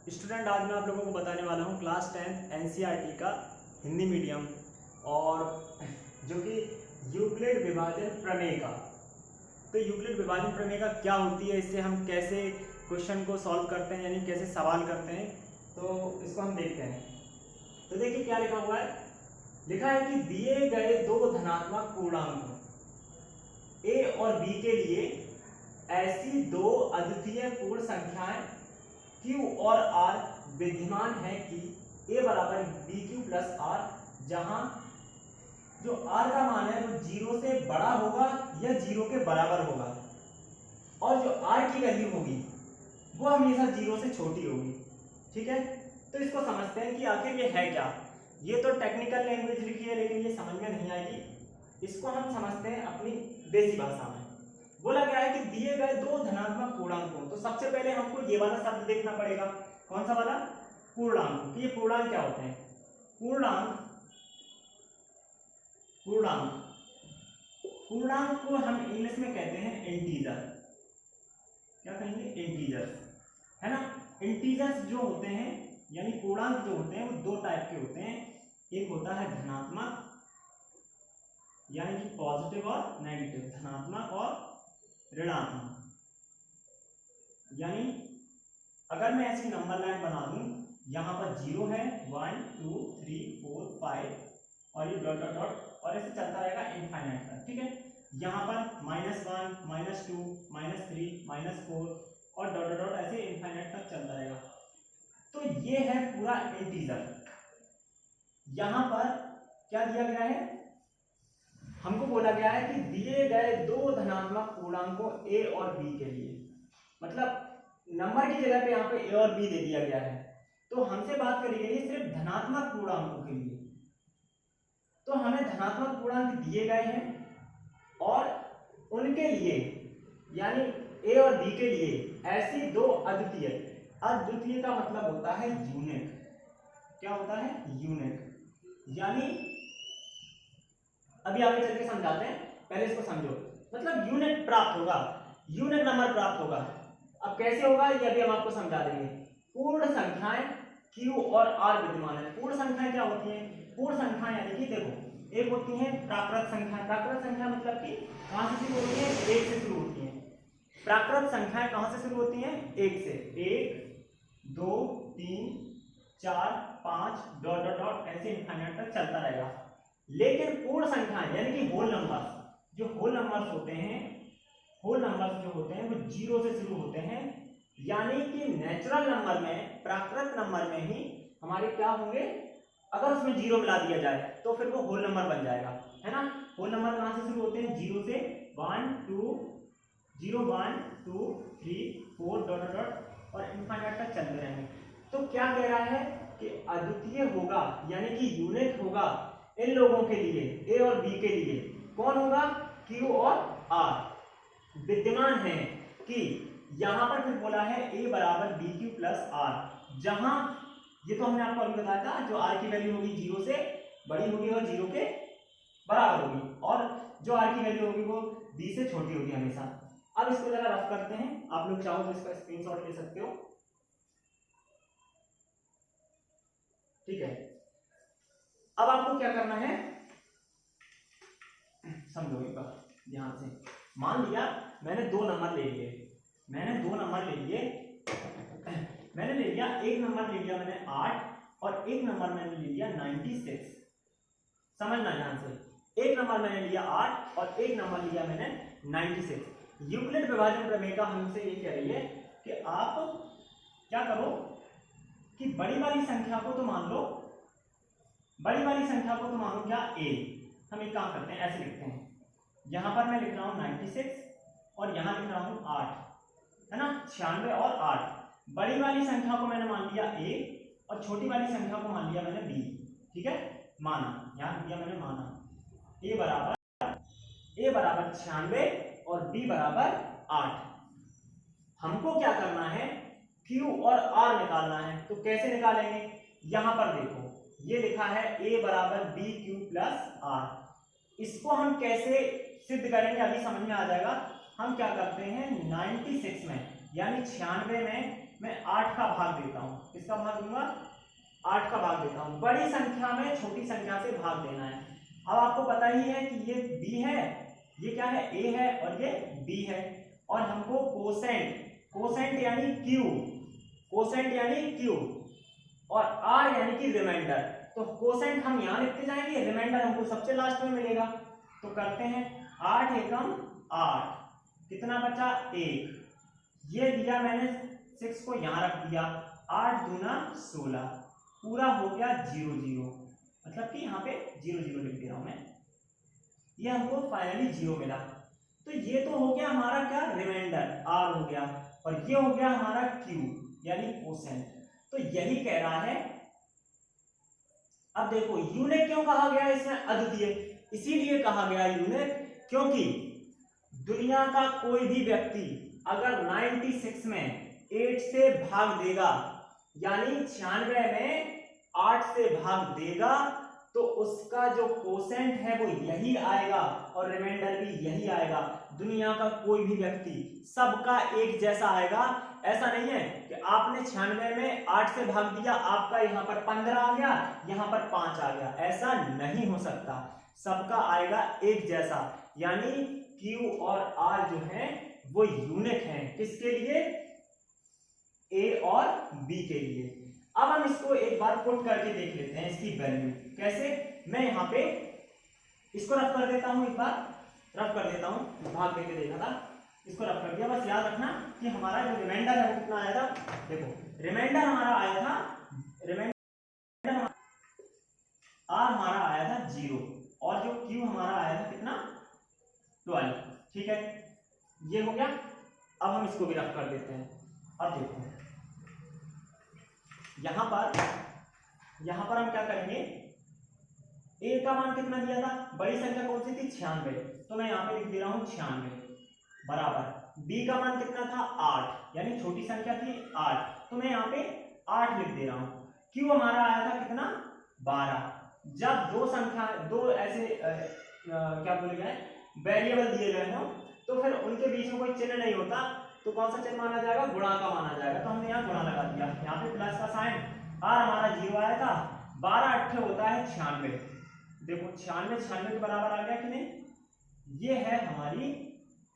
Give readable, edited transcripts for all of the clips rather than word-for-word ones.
Student, आज मैं आप लोगों को बताने वाला हूँ क्लास 10th एनसीईआरटी का हिंदी मीडियम और जो कि यूक्लिड विभाजन प्रमेय का। तो यूक्लिड विभाजन प्रमेय का क्या होती है, इससे हम कैसे क्वेश्चन को सॉल्व करते हैं, यानी कैसे सवाल करते हैं, तो इसको हम देखते हैं। तो देखिए क्या लिखा हुआ है। लिखा है कि दिए गए दो धनात्मक पूर्णांक ए और बी के लिए ऐसी दो अद्वितीय पूर्ण संख्याएं Q और R विद्यमान है कि A बराबर बी क्यू प्लस आर, जहां जो R का मान है वो 0 से बड़ा होगा या 0 के बराबर होगा, और जो R की वैल्यू होगी वो हमेशा 0 से छोटी होगी। ठीक है, तो इसको समझते हैं कि आखिर ये है क्या। ये तो टेक्निकल लैंग्वेज लिखी है, लेकिन ये समझ में नहीं आएगी। इसको हम समझते हैं अपनी देसी भाषा में। बोला गया है कि दिए गए दो धनात्मक पूर्णांकों, तो सबसे पहले हमको ये वाला शब्द देखना पड़ेगा। कौन सा वाला? पूर्णांक। कि ये पूर्णांक क्या होते हैं? पूर्णांक पूर्णांक पूर्णांक को हम इंग्लिश में कहते हैं इंटीजर। क्या कहेंगे? इंटीजर्स, है ना। इंटीजर्स जो होते हैं, यानी पूर्णांक जो होते हैं, वो दो टाइप के होते हैं। एक होता है धनात्मक, यानी कि पॉजिटिव और नेगेटिव, धनात्मक और ऋणात्मक। यानी अगर मैं ऐसी नंबर लाइन बना दूं, यहां पर 0 है, 1 2 3 4 5 और ये डॉट डॉट डॉट, और ऐसे चलता रहेगा इनफाइनाइट तक। ठीक है, यहां पर -1 -2 -3 -4 और डॉट डॉट डॉट ऐसे इनफाइनाइट तक चलता रहेगा। तो ये है पूरा इंटीजर। यहां पर क्या दिया गया है? हमको बोला गया है कि दिए गए दो धनात्मक पूर्णांकों ए और बी के लिए, मतलब नंबर की जगह पे यहाँ पे ए और बी दे दिया गया है। तो हमसे बात करी गई है सिर्फ धनात्मक पूर्णांकों के लिए। तो हमें धनात्मक पूर्णांक दिए गए हैं और उनके लिए, यानी ए और बी के लिए ऐसी दो अद्वितीय, अद्वितीय का मतलब होता है यूनिक। क्या होता है? यूनिक। यानी अभी आगे चल के समझाते हैं, पहले इसको समझो। मतलब यूनिट प्राप्त होगा, यूनिट नंबर प्राप्त होगा। अब कैसे होगा ये अभी हम आपको समझा देंगे। पूर्ण संख्याएं Q और R विद्यमान है। पूर्ण संख्याएं क्या होती हैं? पूर्ण संख्याएं यानी कि देखो, एक होती है प्राकृत संख्या। प्राकृत संख्या मतलब कि कहां से शुरू होती है? एक से शुरू होती है। प्राकृत संख्याएं कहां से शुरू होती हैं? एक से। 1 2 3 4 5 डॉट डॉट डॉट ऐसे इनफाइनाइट तक चलता रहेगा। लेकिन पूर्ण संख्याएं यानी कि होल नंबर्स, जो होल नंबर्स होते हैं, होल नंबर्स जो होते हैं वो 0 से शुरू होते हैं। यानी कि नेचुरल नंबर में, प्राकृत नंबर में ही हमारे क्या होंगे? अगर उसमें 0 मिला दिया जाए तो फिर वो होल नंबर बन जाएगा, है ना। होल नंबर कहां से शुरू होते हैं? 0 से 1 2 0 1 2 3 4 डॉट डॉट और इनफाइनाइट तक चलते रहेंगे। तो क्या कह रहा है कि अद्वितीय होगा, यानी कि यूनिक होगा इन लोगों के लिए, ए और बी के लिए। कौन होगा? Q और R विद्यमान है कि यहां पर फिर बोला है A बराबर बी क्यू प्लस आर, जहां ये तो हमने आपको अभी बताया था, जो R की वैल्यू होगी 0 से बड़ी होगी और 0 के बराबर होगी, और जो R की वैल्यू होगी वो B से छोटी होगी हमेशा। अब इसको जरा रफ करते हैं, आप लोग चाहो तो इसका स्क्रीनशॉट ले सकते हो। ठीक है, अब आपको क्या करना है समझो एक बार ध्यान से। मान लिया मैंने दो नंबर ले लिए, मैंने ले लिया एक नंबर ले लिया मैंने 8 और एक नंबर मैंने ले लिया 96। समझना ध्यान से, एक नंबर मैंने लिया 8 और एक नंबर लिया मैंने 96। यूक्लिड विभाजन प्रमेय का हमसे ये कह रही है कि आप क्या करो कि बड़ी वाली संख्या को तो मान लो, बड़ी वाली संख्या को तो मानो क्या? A। हम एक काम करते हैं, ऐसे लिखते हैं, यहां पर मैं लिख रहा हूं 96 और यहां लिख रहा हूं 8, है ना। 96 और 8। बड़ी वाली संख्या को मैंने मान लिया A और छोटी वाली संख्या को मान लिया मैंने B। ठीक है, माना, यहां लिख दिया मैंने माना। A बराबर 96 और B बराबर 8। हमको क्या करना है? Q और R निकालना है। तो कैसे निकालेंगे? यहां पर देखो, ये लिखा है A बराबर बी क्यू प्लस आर। इसको हम कैसे सिद्ध करेंगे अभी समझ में आ जाएगा। हम क्या करते हैं, 96 में यानी 96 में मैं 8 का भाग देता हूँ। किसका भाग दूंगा? 8 का भाग देता हूँ। बड़ी संख्या में छोटी संख्या से भाग देना है। अब आपको पता ही है कि ये b है, ये क्या है? a है और ये b है, और हमको कोसेंट यानी q, कोसेंट यानी q और r यानी कि रिमाइंडर। तो कोसेंट हम यहाँ लिखते जाएंगे, रिमाइंडर हमको सबसे लास्ट में मिलेगा। तो करते हैं 8 एकम 8, कितना बचा? 1। ये दिया मैंने 6 को यहाँ रख दिया, 8 दूना 16, पूरा हो गया 0 0, मतलब कि यहाँ पे 0 0 लिख दे रहा हूं मैं। ये हमको फाइनली 0 मिला। तो ये तो हो गया हमारा क्या? रिमाइंडर r हो गया, और ये हो गया हमारा q यानी कोसेंट। तो यही कह रहा है। अब देखो यूनिक क्यों कहा गया इसमें? अद्वितीय इसीलिए कहा गया यूनिक क्योंकि दुनिया का कोई भी व्यक्ति अगर 96 में 8 से भाग देगा, यानी 96 में 8 से भाग देगा, तो उसका जो कोसेंट है वो यही आएगा और रिमाइंडर भी यही आएगा। दुनिया का कोई भी व्यक्ति सबका एक जैसा आएगा। ऐसा नहीं है कि आपने 96 में 8 से भाग दिया, आपका यहाँ पर 15 आ गया, यहाँ पर 5 आ गया, ऐसा नहीं हो सकता। सबका आएगा एक जैसा, यानी Q और R जो है वो यूनिक हैं। किसके लिए? A और B के लिए। अब हम इसको एक बार पुट करके देख लेते हैं, इसकी वैल्यू कैसे। मैं यहाँ पे इसको रफ कर देता हूँ, एक बार रफ कर देता हूँ, भाग देके देखा था, इसको रफ कर दिया। बस याद रखना कि हमारा जो रिमाइंडर है वो कितना आया था। देखो रिमाइंडर हमारा आया था, रिमाइंडर R हमारा आया था 0, और जो Q हमारा आया था कितना? 12। ठीक है, ये हो गया। अब हम इसको भी रफ कर देते हैं। अब देखो यहां पर हम क्या करेंगे? a का मान कितना दिया था? बड़ी संख्या कौन सी थी? 96, तो मैं यहाँ पे लिख दे रहा हूँ 96 बराबर। b का मान कितना था? 8, यानी छोटी संख्या थी 8, तो मैं यहाँ पे 8 लिख दे रहा हूँ। q हमारा आया था कितना? 12। जब दो ऐसे क्या बोले गए वेरिएबल दिए गए हो, तो फिर उनके बीच में कोई चिन्ह नहीं होता, तो कौन सा चिन्ह माना जाएगा? गुणा का माना जाएगा। तो हमने यहाँ गुणा लगा दिया, यहाँ पे प्लस का साइन, r हमारा 0 आया था, 12 8 होता है 96। देखो 96 के बराबर आ गया कि नहीं? ये है हमारी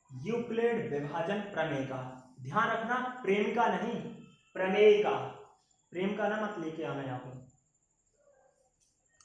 यूक्लिड विभाजन प्रमेय का। ध्यान रखना, प्रेम का नहीं, प्रमेय का। प्रेम का ना मत लेके आना यहाँ पे।